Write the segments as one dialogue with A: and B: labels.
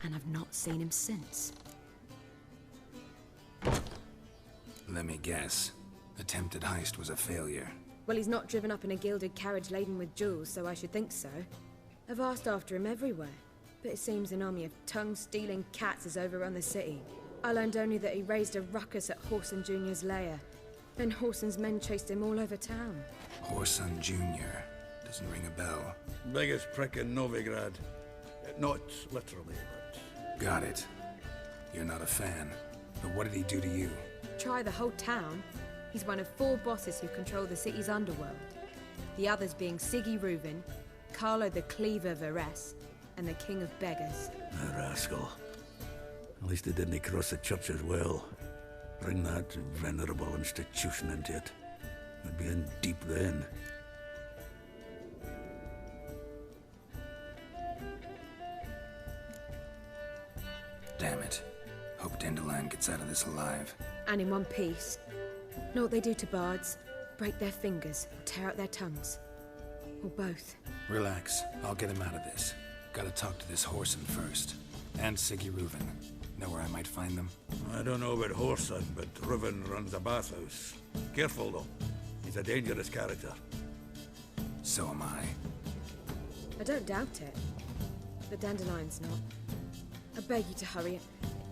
A: and I've not seen him since.
B: Let me guess. Attempted heist was a failure.
A: Well, he's not driven up in a gilded carriage laden with jewels, so I should think so. I've asked after him everywhere, but it seems an army of tongue-stealing cats has overrun the city. I learned only that he raised a ruckus at Whoreson Jr.'s lair. Then Whoreson's men chased him all over town.
B: Whoreson Jr. Doesn't ring a bell.
C: Biggest prick in Novigrad. Not literally, but...
B: Got it. You're not a fan. But what did he do to you?
A: Try the whole town. He's one of 4 bosses who control the city's underworld. The others being Siggy Reuven, Carlo the Cleaver Varese, and the King of Beggars.
C: A rascal. At least he didn't cross the church as well. Bring that venerable institution into it. We'd be in deep then.
B: Damn it. Hope Dandelion gets out of this alive.
A: And in one piece. Know what they do to bards? Break their fingers, or tear out their tongues. Or both.
B: Relax. I'll get him out of this. Gotta talk to this Whoreson first. And Siggy Reuven. Know where I might find them?
C: I don't know about Whoreson, but Reuven runs a bathhouse. Careful, though. He's a dangerous character.
B: So am I.
A: I don't doubt it. But Dandelion's not. I beg you to hurry.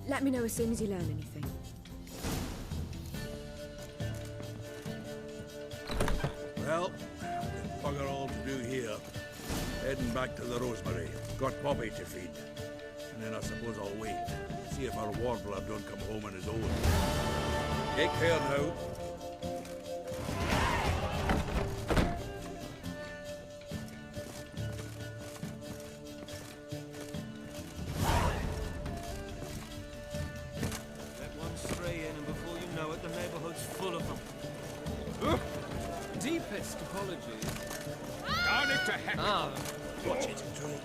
A: Let me know as soon as you learn anything.
C: Well, there's bugger all to do here. Heading back to the Rosemary. Got Bobby to feed. And then I suppose I'll wait. See if our warbler don't come home on his own. Take care now.
D: Let one stray in and before you know it, the neighborhood's full of them.
E: Deepest apologies.
D: Down it to heck!
C: Watch it. Drink.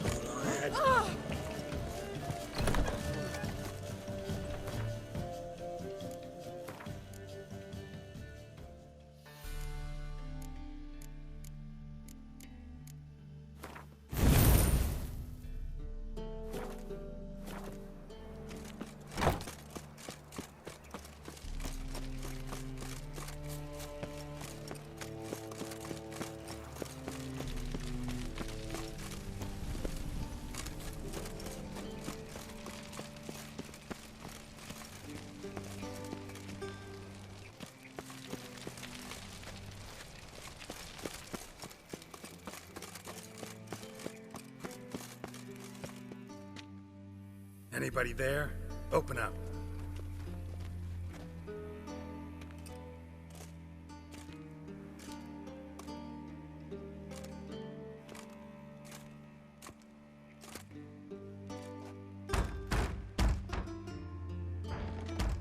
B: Anybody there? Open up.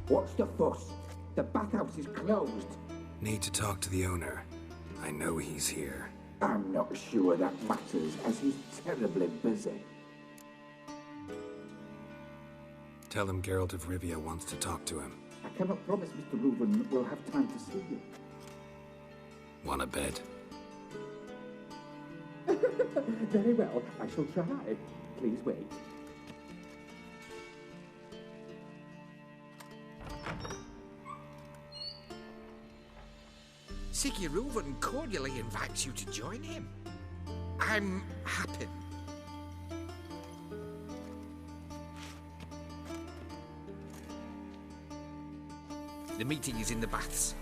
F: What's the fuss? The bathhouse is closed.
B: Need to talk to the owner. I know he's here.
F: I'm not sure that matters, as he's terribly busy.
B: Tell him Geralt of Rivia wants to talk to him.
F: I cannot promise Mr. Reuven will have time to see you.
B: Want a bed?
F: Very well, I shall try. Please wait.
G: Siggy Reuven cordially invites you to join him. I'm happy. The meeting is in the baths.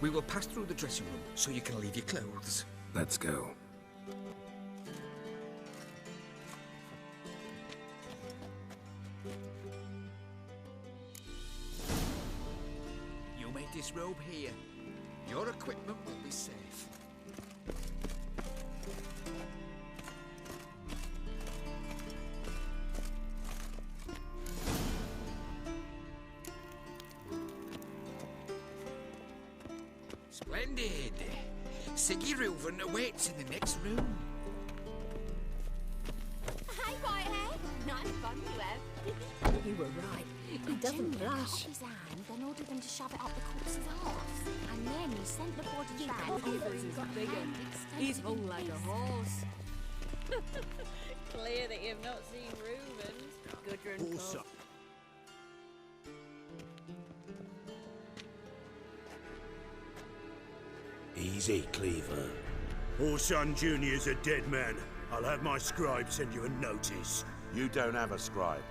G: We will pass through the dressing room so you can leave your clothes.
B: Let's go.
G: You may disrobe here. Your equipment will be safe. Splendid. Siggy Reuven awaits in the next room.
H: Hi, Whitehead. Nice fun you have.
A: You were right. He doesn't
H: Jimmy cut
A: blush.
H: off his hand, then ordered them to shove it up the corpse's arse. And then he sent the body back.
A: He's hung like a horse.
I: Clear that you have not seen Reuven.
A: Gudrun
C: Also, easy, Cleaver. Orson Jr.'s a dead man. I'll have my scribe send you a notice.
I: You don't have a scribe.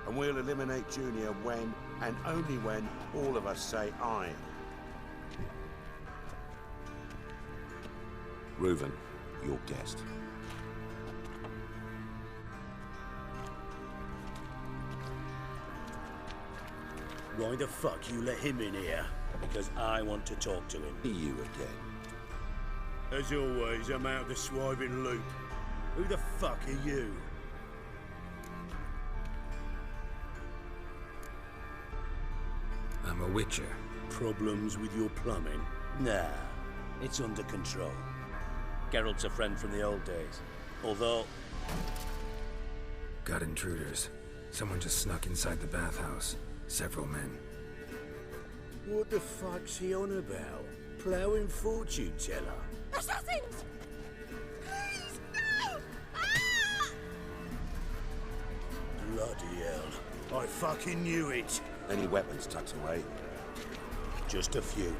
I: And we'll eliminate Junior when, and only when, all of us say aye. Reuven, your guest.
C: Why the fuck you let him in here? Because I want to talk to him.
I: You again.
C: As always, I'm out the swiving loop. Who the fuck are you?
B: I'm a Witcher.
C: Problems with your plumbing? Nah, it's under control. Geralt's a friend from the old days. Although...
B: Got intruders. Someone just snuck inside the bathhouse. Several men.
C: What the fuck's he on about? Plowing fortune teller?
H: Assassins! Please, no! Ah!
C: Bloody hell. I fucking knew it.
I: Any weapons tucked away?
C: Just a few.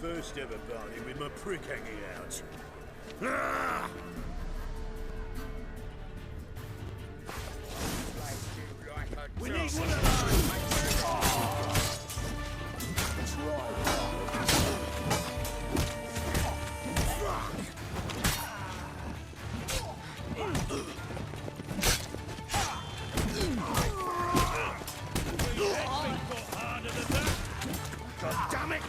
C: First ever party with my prick hanging out. Ah! We need one of those! God damn it!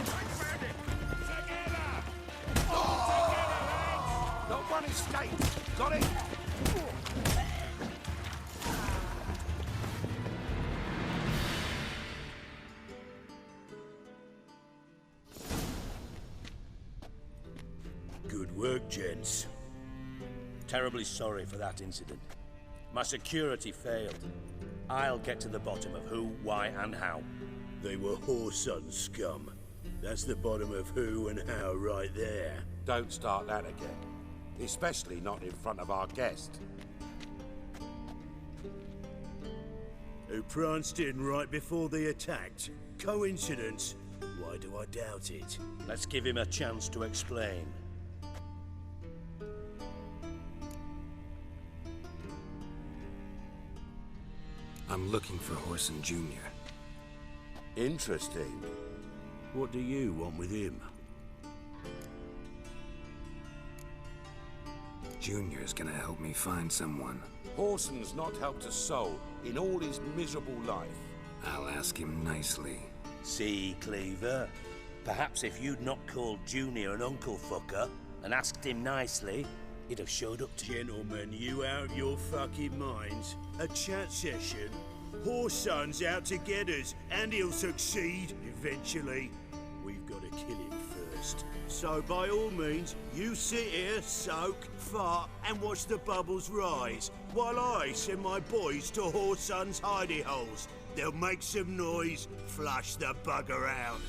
I: Not one escape! Got it?
C: Good work, gents. Terribly sorry for that incident. My security failed. I'll get to the bottom of who, why, and how. They were Whoreson scum. That's the bottom of who and how right there.
I: Don't start that again. Especially not in front of our guest.
C: Who pranced in right before they attacked. Coincidence? Why do I doubt it? Let's give him a chance to explain.
B: I'm looking for Whoreson Jr.
I: Interesting.
C: What do you want with him?
B: Junior's gonna help me find someone.
I: Whoreson's not helped a soul in all his miserable life.
B: I'll ask him nicely.
C: See, Cleaver? Perhaps if you'd not called Junior an uncle fucker and asked him nicely, he'd have showed up to... Gentlemen, you out of your fucking minds? A chat session? Whoreson's out to get us, and he'll succeed eventually. We've got to kill him first. So by all means, you sit here, soak, fart, and watch the bubbles rise, while I send my boys to Whoreson's hidey holes. They'll make some noise, flush the bugger out.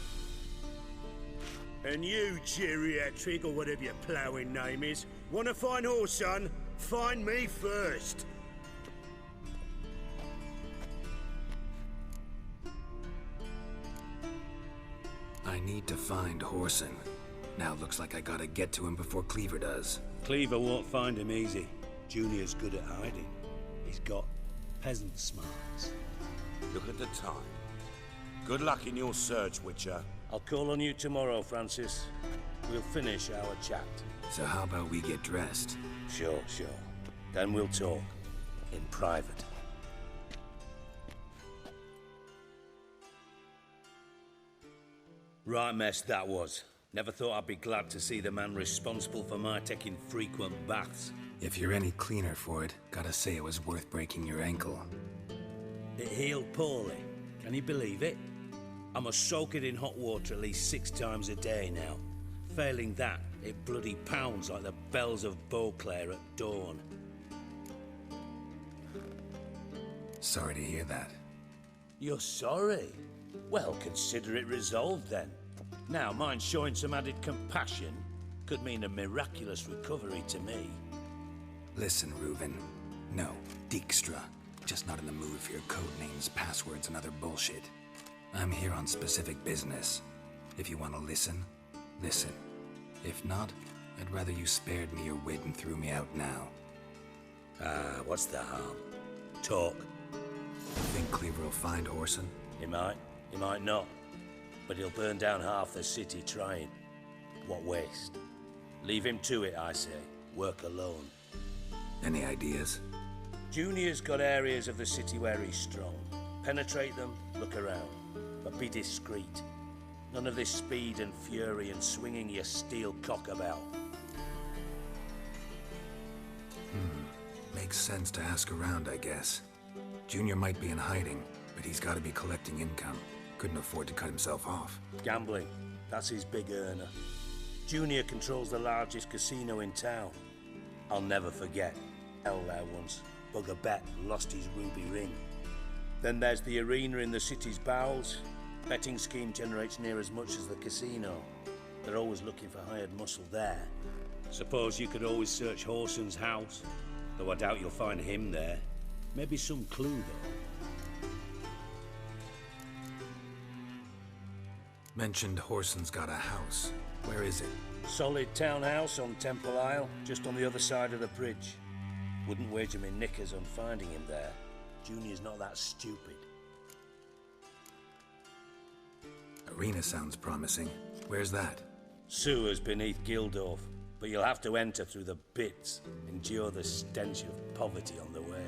C: And you, geriatric, or whatever your ploughing name is, want to find Whoreson? Find me first.
B: I need to find Whoreson. Now looks like I gotta get to him before Cleaver does.
C: Cleaver won't find him easy. Junior's good at hiding. He's got peasant smarts.
I: Look at the time. Good luck in your search, Witcher.
C: I'll call on you tomorrow, Francis. We'll finish our chat.
B: So how about we get dressed?
C: Sure. Then we'll talk. In private. Right mess that was. Never thought I'd be glad to see the man responsible for my taking frequent baths.
B: If you're any cleaner for it, gotta say it was worth breaking your ankle.
C: It healed poorly. Can you believe it? I must soak it in hot water at least 6 times a day now. Failing that, it bloody pounds like the bells of Beauclair at dawn.
B: Sorry to hear that.
J: You're sorry? Well, consider it resolved then. Now, mind showing some added compassion could mean a miraculous recovery to me.
B: Listen, Reuven. No, Dijkstra. Just not in the mood for your code names, passwords, and other bullshit. I'm here on specific business. If you want to listen, listen. If not, I'd rather you spared me your wit and threw me out now.
J: What's the harm? Talk.
B: Think Cleaver will find Whoreson?
J: He might not. But he'll burn down half the city trying. What waste? Leave him to it, I say. Work alone.
B: Any ideas?
J: Junior's got areas of the city where he's strong. Penetrate them, look around. But be discreet. None of this speed and fury and swinging your steel cock about.
B: Makes sense to ask around, I guess. Junior might be in hiding, but he's got to be collecting income. Couldn't afford to cut himself off.
J: Gambling. That's his big earner. Junior controls the largest casino in town. I'll never forget. Hell there once. Bugger Bet lost his ruby ring. Then there's the arena in the city's bowels. Betting scheme generates near as much as the casino. They're always looking for hired muscle there. Suppose you could always search Whoreson's house, though I doubt you'll find him there. Maybe some clue, though.
B: Mentioned Whoreson's got a house. Where is it?
J: Solid townhouse on Temple Isle, just on the other side of the bridge. Wouldn't wager me knickers on finding him there. Junior's not that stupid.
B: Arena sounds promising. Where's that?
J: Sewers beneath Gildorf, but you'll have to enter through the bits, endure the stench of poverty on the way.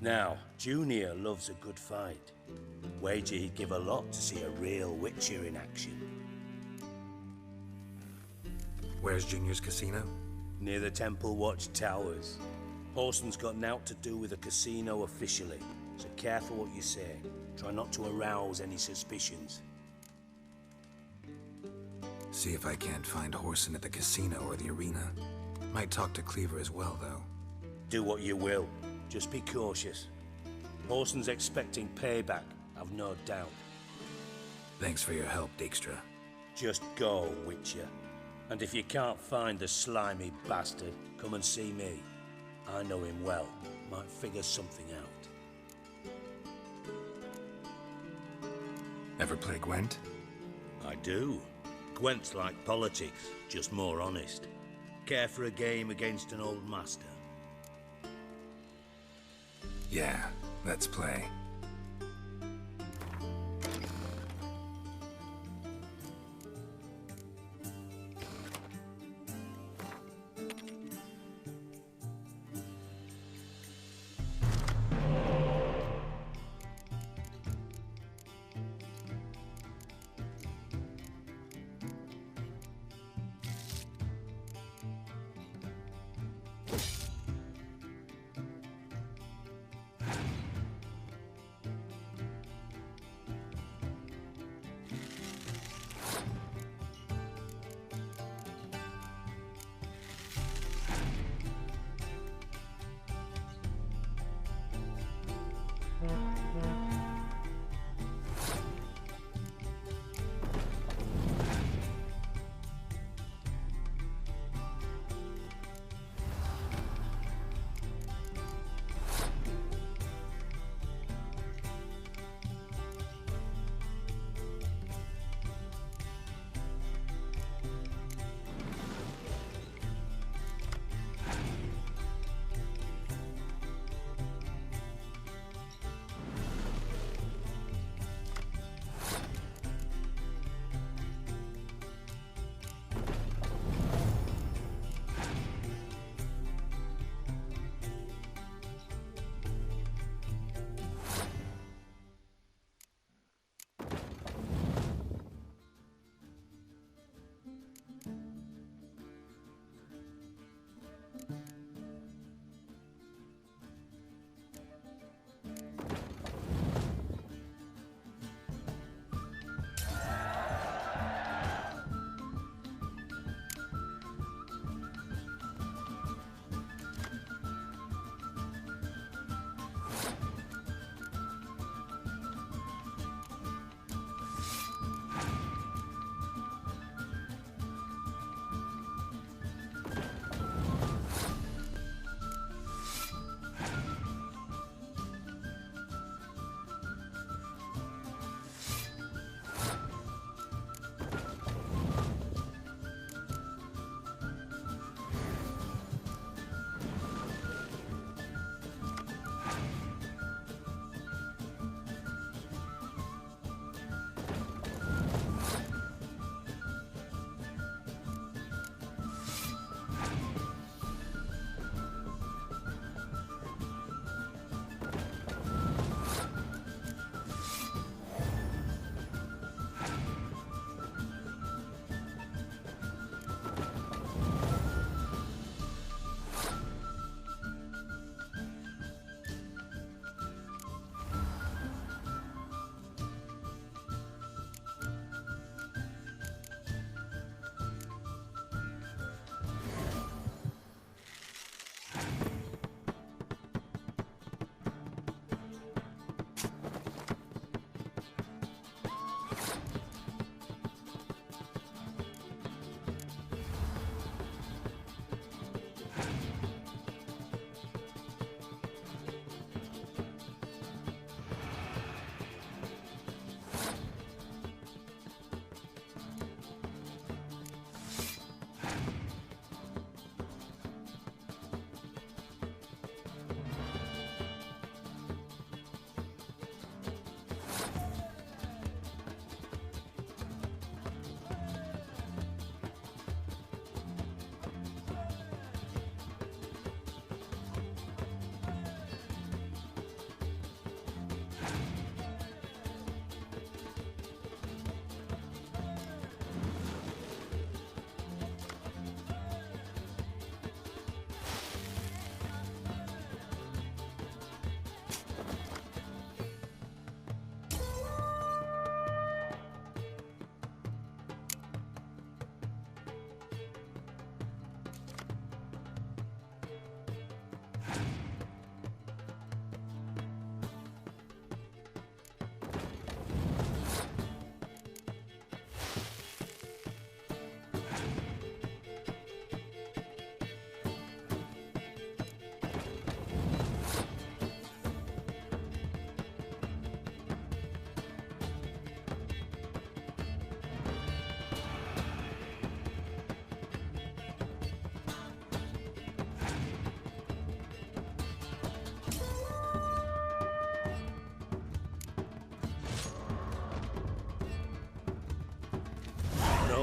J: Now, Junior loves a good fight. Wager he'd give a lot to see a real Witcher in action.
B: Where's Junior's casino?
J: Near the Temple Watch Towers. Whoreson's got naught to do with the casino officially, so careful what you say. Try not to arouse any suspicions.
B: See if I can't find Whoreson at the casino or the arena. Might talk to Cleaver as well, though.
J: Do what you will. Just be cautious. Whoreson's expecting payback, I've no doubt.
B: Thanks for your help, Dijkstra.
J: Just go, Witcher. And if you can't find the slimy bastard, come and see me. I know him well. Might figure something out.
B: Ever play Gwent?
J: I do. Gwent's like politics, just more honest. Care for a game against an old master?
B: Yeah, let's play.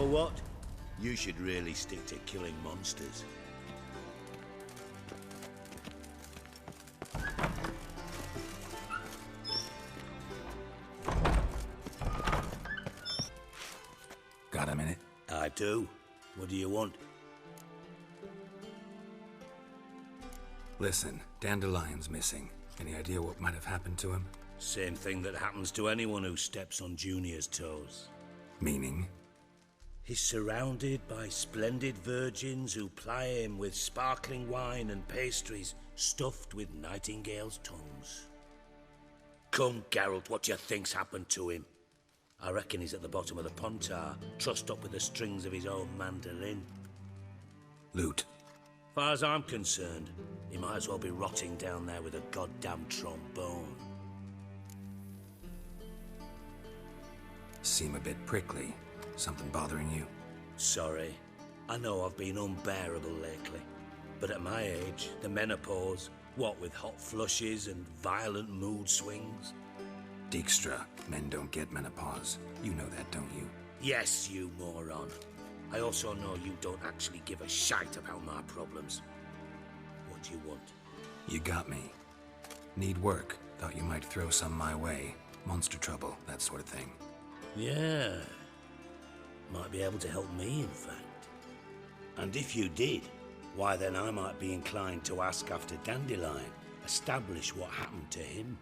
J: know what? You should really stick to killing monsters.
B: Got a minute?
J: I do. What do you want?
B: Listen, Dandelion's missing. Any idea what might have happened to him?
J: Same thing that happens to anyone who steps on Junior's toes.
B: Meaning?
J: He's surrounded by splendid virgins who ply him with sparkling wine and pastries stuffed with nightingales' tongues. Come, Geralt, what do you think's happened to him? I reckon he's at the bottom of the Pontar, trussed up with the strings of his own mandolin.
B: Loot.
J: Far as I'm concerned, he might as well be rotting down there with a goddamn trombone.
B: Seem a bit prickly. Something bothering you?
J: Sorry. I know I've been unbearable lately. But at my age, the menopause, what with hot flushes and violent mood swings.
B: Dijkstra, men don't get menopause. You know that, don't you?
J: Yes, you moron. I also know you don't actually give a shite about my problems. What do you want?
B: You got me. Need work. Thought you might throw some my way. Monster trouble, that sort of thing.
J: Yeah. Might be able to help me, in fact. And if you did, why then I might be inclined to ask after Dandelion, establish what happened to him.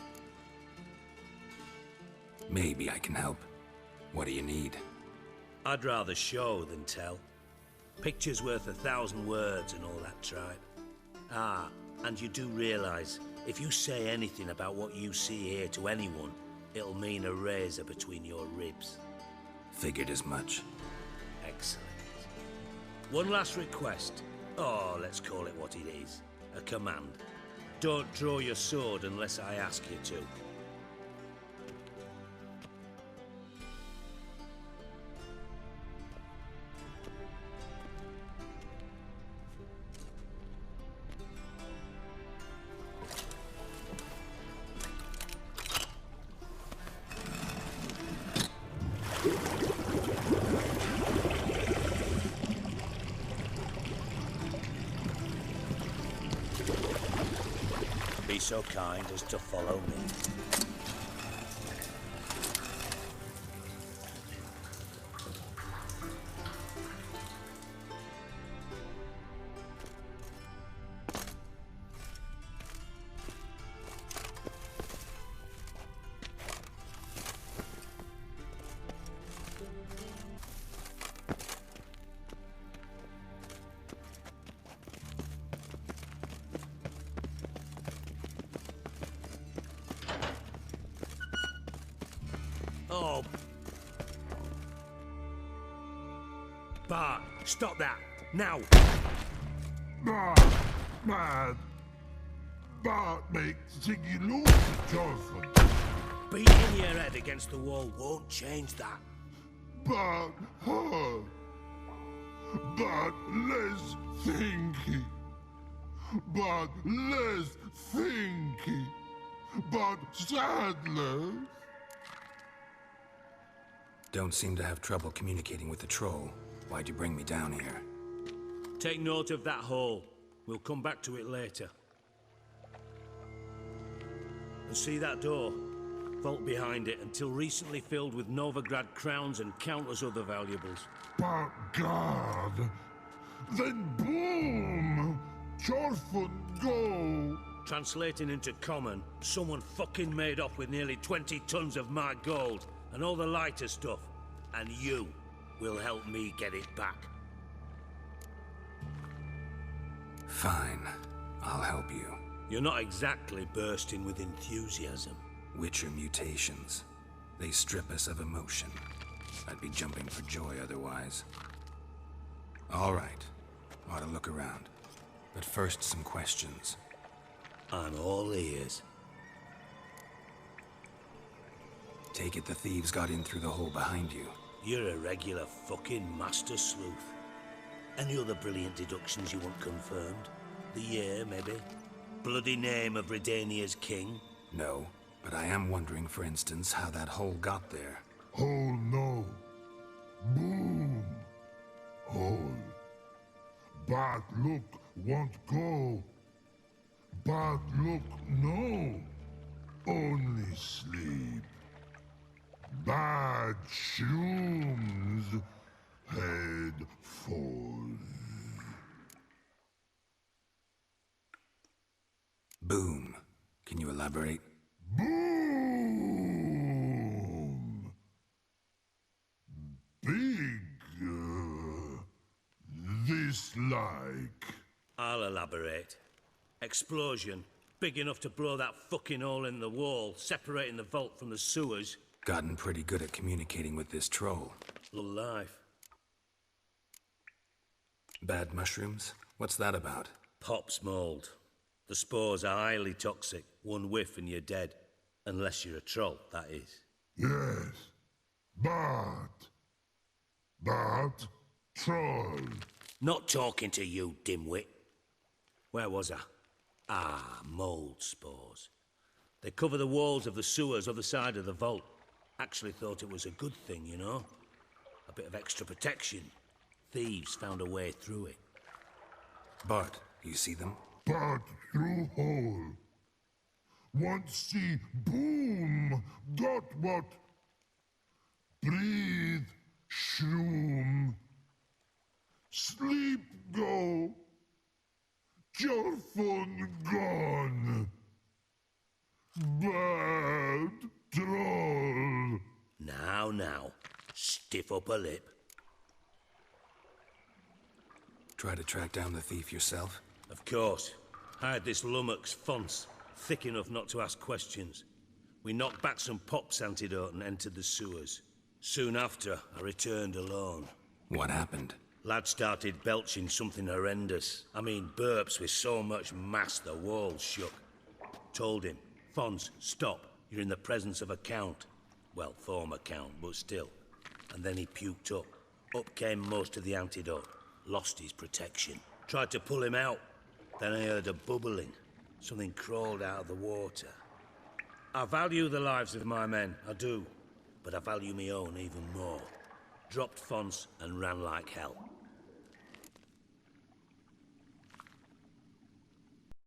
B: Maybe I can help. What do you need?
J: I'd rather show than tell. Picture's worth 1,000 words and all that tripe. Ah, and you do realize, if you say anything about what you see here to anyone, it'll mean a razor between your ribs.
B: Figured as much.
J: Excellent. One last request. Oh, let's call it what it is. A command. Don't draw your sword unless I ask you to. Be so kind as to follow me. Oh. Bart, stop that. Now.
K: Bart makes Ziggy lose Johnson.
J: Beating your head against the wall won't change that.
K: But less thinky. But less thinky. But sadler.
B: Don't seem to have trouble communicating with the troll. Why'd you bring me down here?
J: Take note of that hole. We'll come back to it later. And see that door? Vault behind it, until recently filled with Novigrad crowns and countless other valuables.
K: But God! Then boom! Chorfun go!
J: Translating into common, someone fucking made off with nearly 20 tons of my gold, and all the lighter stuff. And you will help me get it back.
B: Fine. I'll help you.
J: You're not exactly bursting with enthusiasm.
B: Witcher mutations. They strip us of emotion. I'd be jumping for joy otherwise. All right. Ought to look around. But first, some questions.
J: I'm all ears.
B: Take it the thieves got in through the hole behind you.
J: You're a regular fucking master sleuth. Any other brilliant deductions you want confirmed? The year, maybe? Bloody name of Redania's king?
B: No, but I am wondering, for instance, how that hole got there.
K: Oh no. Boom. Bad luck won't go. Bad luck no. Only sleep. Bad shrooms head falls.
B: Boom. Can you elaborate?
K: Boom! Big, this like.
J: I'll elaborate. Explosion. Big enough to blow that fucking hole in the wall, separating the vault from the sewers.
B: Gotten pretty good at communicating with this troll.
J: Life.
B: Bad mushrooms? What's that about?
J: Pops mold. The spores are highly toxic. One whiff and you're dead. Unless you're a troll, that is.
K: Yes. But troll.
J: Not talking to you, dimwit. Where was I? Ah, mold spores. They cover the walls of the sewers other side of the vault. Actually thought it was a good thing, you know? A bit of extra protection. Thieves found a way through it.
B: Bart, you see them?
K: But through hole. Want see boom. Got what? Breathe. Shroom. Sleep go. Your phone gone. Bad troll.
J: Now. Stiff upper lip.
B: Try to track down the thief yourself?
J: Of course. I had this lummox Fons, thick enough not to ask questions. We knocked back some Pop's antidote and entered the sewers. Soon after, I returned alone.
B: What happened?
J: Lad started belching something horrendous. I mean, burps with so much mass the walls shook. Told him, Fons, stop. You're in the presence of a count. Well, former count, but still. And then he puked up. Up came most of the antidote. Lost his protection. Tried to pull him out. Then I heard a bubbling. Something crawled out of the water. I value the lives of my men, I do. But I value my own even more. Dropped Fons and ran like hell.